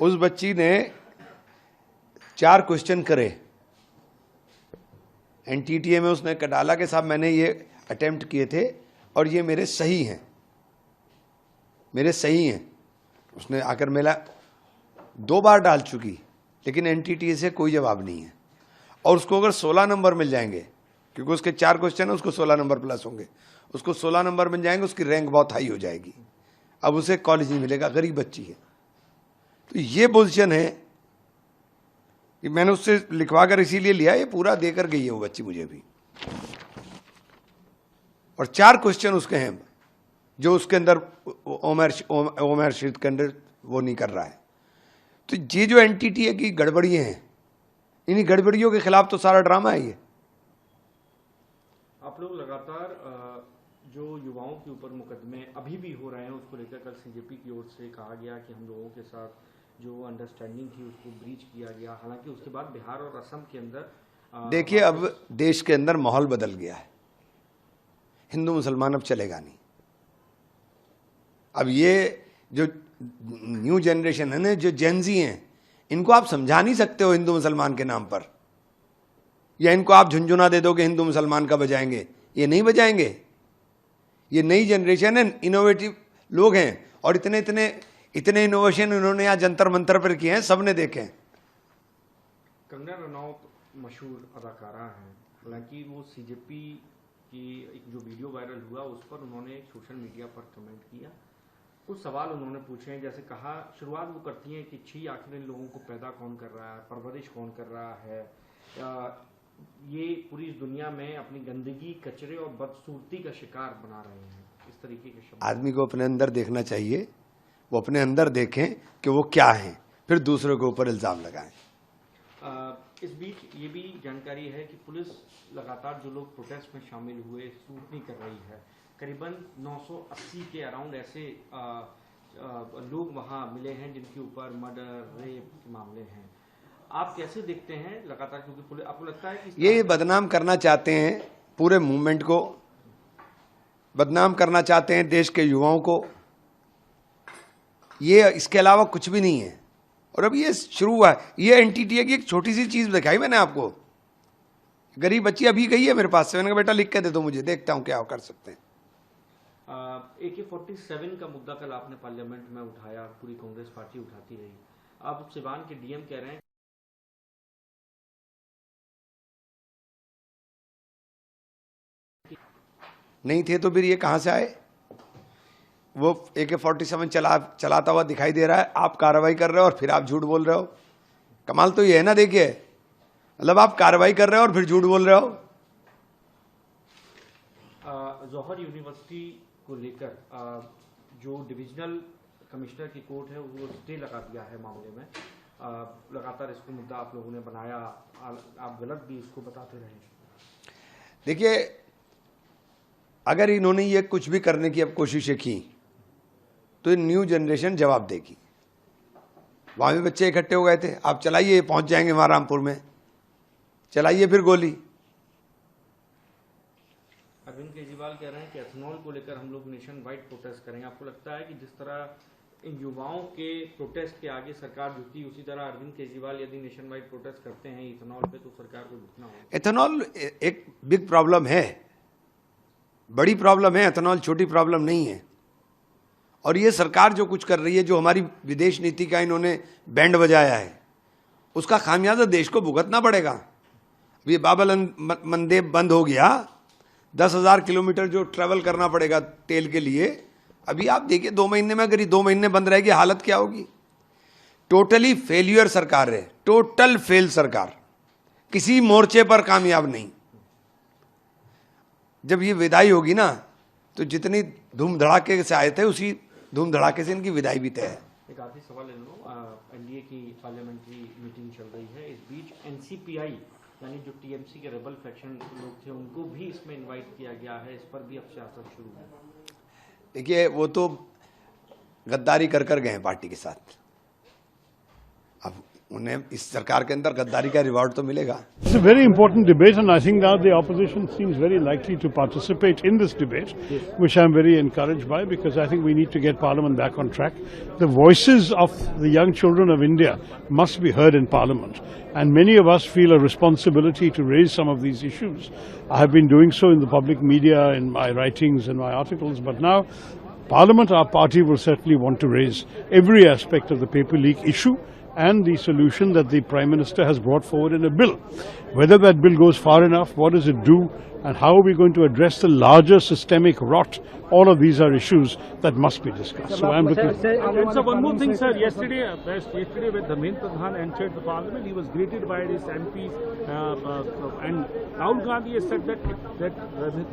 उस बच्ची ने 4 क्वेश्चन करे एनटीटीए में, उसने डाला के साहब मैंने ये अटेम्प्ट किए थे और ये मेरे सही हैं, मेरे सही हैं। उसने आकर मेला 2 बार डाल चुकी, लेकिन एनटीटीए से कोई जवाब नहीं है। और उसको अगर 16 नंबर मिल जाएंगे, क्योंकि उसके 4 क्वेश्चन है, उसको 16 नंबर प्लस होंगे, उसको 16 नंबर मिल जाएंगे, उसकी रैंक बहुत हाई हो जाएगी। अब उसे कॉलेज नहीं मिलेगा, गरीब बच्ची है। तो ये पोजीशन है कि मैंने उससे लिखवा कर इसीलिए लिया, ये पूरा देकर गई है वो बच्ची मुझे भी। और 4 क्वेश्चन उसके हैं जो उसके अंदर ओमर शीट के अंदर वो नहीं कर रहा है। तो ये जो एनटीटीए की गड़बड़ियां हैं, इन्हीं गड़बड़ियों के खिलाफ तो सारा ड्रामा है ये। आप लोग लगातार जो युवाओं के ऊपर मुकदमे अभी भी हो रहे हैं, उसको लेकर कल सीजेपी की ओर से कहा गया कि हम लोगों के साथ जो अंडरस्टैंडिंग थी उसको ब्रीच किया गया। हालांकि उसके बाद बिहार और असम के अंदर देखिए, अब देश के अंदर माहौल बदल गया है, हिंदू मुसलमान अब चलेगा नहीं। अब ये जो न्यू जनरेशन है ना, जो जेनजी हैं, इनको आप समझा नहीं सकते हो हिंदू मुसलमान के नाम पर, या इनको आप झुंझुना दे दोगे हिंदू मुसलमान का बजाएंगे, ये नहीं बजाएंगे। ये नई जनरेशन है, इनोवेटिव लोग हैं, और इतने इनोवेशन इन्होंने यहाँ जंतर मंतर पर किए हैं, सबने देखे हैं। कंगना रनौत मशहूर अदाकारा हैं, हालांकि वो सीजेपी की एक जो वीडियो वायरल हुआ उस पर उन्होंने एक सोशल मीडिया पर कमेंट किया। कुछ सवाल उन्होंने पूछे हैं, जैसे कहा, शुरुआत वो करती हैं कि छी आखिर इन लोगों को पैदा कौन कर रहा है, परवरिश कौन कर रहा है, ये पूरी दुनिया में अपनी गंदगी, कचरे और बदसूरती का शिकार बना रहे हैं। इस तरीके के शब्द। आदमी को अपने अंदर देखना चाहिए, वो अपने अंदर देखें कि वो क्या है, फिर दूसरों के ऊपर इल्जाम लगाएं। इस बीच ये भी जानकारी है कि पुलिस लगातार जो लोग प्रोटेस्ट में शामिल हुए सूट नहीं कर रही है। करीबन 980 के अराउंड ऐसे लोग वहां मिले हैं जिनके ऊपर मर्डर, रेप के मामले हैं। आप कैसे देखते हैं लगातार, क्योंकि पुलिस, आपको लगता है कि ये बदनाम करना चाहते हैं, पूरे मूवमेंट को बदनाम करना चाहते हैं, देश के युवाओं को, ये इसके अलावा कुछ भी नहीं है। और अब ये शुरू हुआ है। ये एनटीटीए की एक छोटी सी चीज दिखाई मैंने आपको, गरीब बच्ची अभी गई है मेरे पास से, मैंने कहा बेटा लिख के दे दो मुझे, देखता हूं क्या कर सकते हैं। AK-47 का मुद्दा कल आपने पार्लियामेंट में उठाया, पूरी कांग्रेस पार्टी उठाती रही। अब सिवान के डीएम कह रहे हैं नहीं थे तो फिर ये कहां से आए? वो AK-47 चलाता हुआ दिखाई दे रहा है, आप कार्रवाई कर रहे हो और फिर आप झूठ बोल रहे हो। कमाल तो ये है ना, देखिए, मतलब आप कार्रवाई कर रहे हो और फिर झूठ बोल रहे हो। जौहर यूनिवर्सिटी को लेकर जो डिविजनल कमिश्नर की कोर्ट है वो स्टे लगा दिया है मामले में। लगातार इसको मुद्दा आप लोगों ने बनाया, आप गलत भी इसको बताते रहे। देखिए, अगर इन्होंने ये कुछ भी करने की अब कोशिशें की तो ये न्यू जनरेशन जवाब देगी। वहां भी बच्चे इकट्ठे हो गए थे, आप चलाइए, पहुंच जाएंगे महारामपुर में, चलाइए फिर गोली। अरविंद केजरीवाल कह रहे हैं कि एथेनॉल को लेकर हम लोग नेशन वाइड प्रोटेस्ट करेंगे। आपको लगता है कि जिस तरह इन युवाओं के प्रोटेस्ट के आगे सरकार झुकी, उसी तरह अरविंद केजरीवाल यदि नेशन वाइड प्रोटेस्ट करते हैं इथेनॉल पे, तो सरकार को झुकना होगा? एथेनॉल एक बिग प्रॉब्लम है, बड़ी प्रॉब्लम है, एथेनॉल छोटी प्रॉब्लम नहीं है। और ये सरकार जो कुछ कर रही है, जो हमारी विदेश नीति का इन्होंने बैंड बजाया है, उसका खामियाजा देश को भुगतना पड़ेगा। ये बाबल मंदेब बंद हो गया, 10,000 किलोमीटर जो ट्रेवल करना पड़ेगा तेल के लिए। अभी आप देखिए 2 महीने में, अगर ये 2 महीने बंद रहेगी, हालत क्या होगी। टोटली फेल्यूर सरकार है, टोटल फेल सरकार, किसी मोर्चे पर कामयाब नहीं। जब ये विदाई होगी ना, तो जितनी धूम धड़ाके से आए थे उसी धूम धड़ाके से इनकी विदाई भी तय है। एक आखिरी सवाल ले लो, एनडीए की पार्लियामेंट्री मीटिंग चल रही है, इस बीच एनसीपीआई यानी जो टीएमसी के रेबल फैक्शन लोग थे उनको भी इसमें इनवाइट किया गया है, इस पर भी अब सियासत शुरू है। देखिए, वो तो गद्दारी कर गए हैं पार्टी के साथ, अब उन्हें इस सरकार के अंदर गद्दारी का रिवॉर्ड तो मिलेगा। It's a very important debate, and I think now the opposition seems very likely to participate in this debate, which I'm very encouraged by, because I think we need to get Parliament back on track. The voices of the young children of India must be heard in Parliament, and many of us feel a responsibility to raise some of these issues. I have been doing so in the public media, in my writings, in my articles, but now Parliament, our party, will certainly want to raise every aspect of the paper leak issue and the solution that the Prime Minister has brought forward in a bill. Whether that bill goes far enough, what does it do, and how are we going to address the larger systemic rot, all of these are issues that must be discussed. So I'm looking... And so one more thing, sir. Yesterday when Dharmendra Pradhan entered the parliament, he was greeted by his MPs, and Rahul Gandhi has said that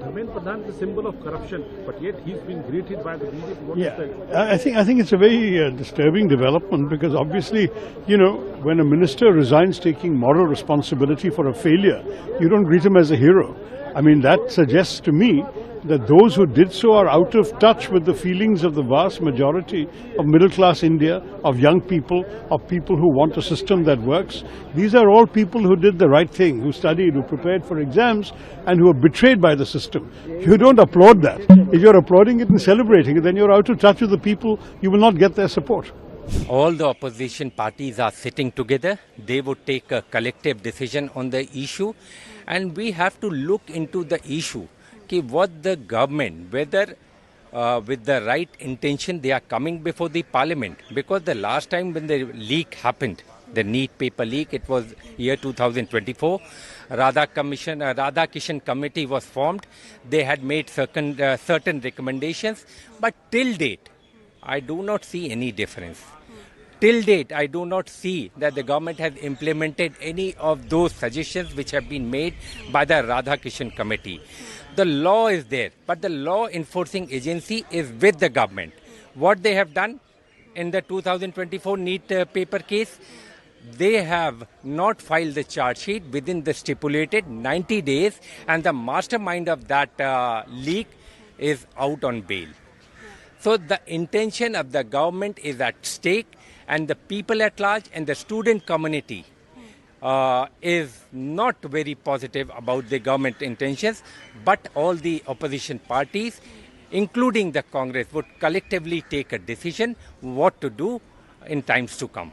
Dharmendra Pradhan is a symbol of corruption, but yet he's been greeted by the BJP. What is that? I think it's a very disturbing development, because obviously, you know, when a minister resigns taking moral responsibility for a failure, you don't greet him as a hero. I mean, that suggests to me that those who did so are out of touch with the feelings of the vast majority of middle-class India, of young people, of people who want a system that works. These are all people who did the right thing, who studied, who prepared for exams, and who were betrayed by the system. You don't applaud that. If you're applauding it and celebrating it, then you're out of touch with the people. You will not get their support. All the opposition parties are sitting together. They would take a collective decision on the issue, and we have to look into the issue. What the government, whether with the right intention, they are coming before the parliament. Because the last time when the leak happened, the NEET paper leak, it was year 2024. Radhakishan committee was formed. They had made certain recommendations, but till date, I do not see any difference. Till date, I do not see that the government has implemented any of those suggestions which have been made by the Radhakishan committee. The law is there, but the law enforcing agency is with the government. What they have done in the 2024 NEET paper case, they have not filed the charge sheet within the stipulated 90 days, and the mastermind of that leak is out on bail. So the intention of the government is at stake, and the people at large and the student community is not very positive about the government intentions, but all the opposition parties, including the Congress, would collectively take a decision what to do in times to come.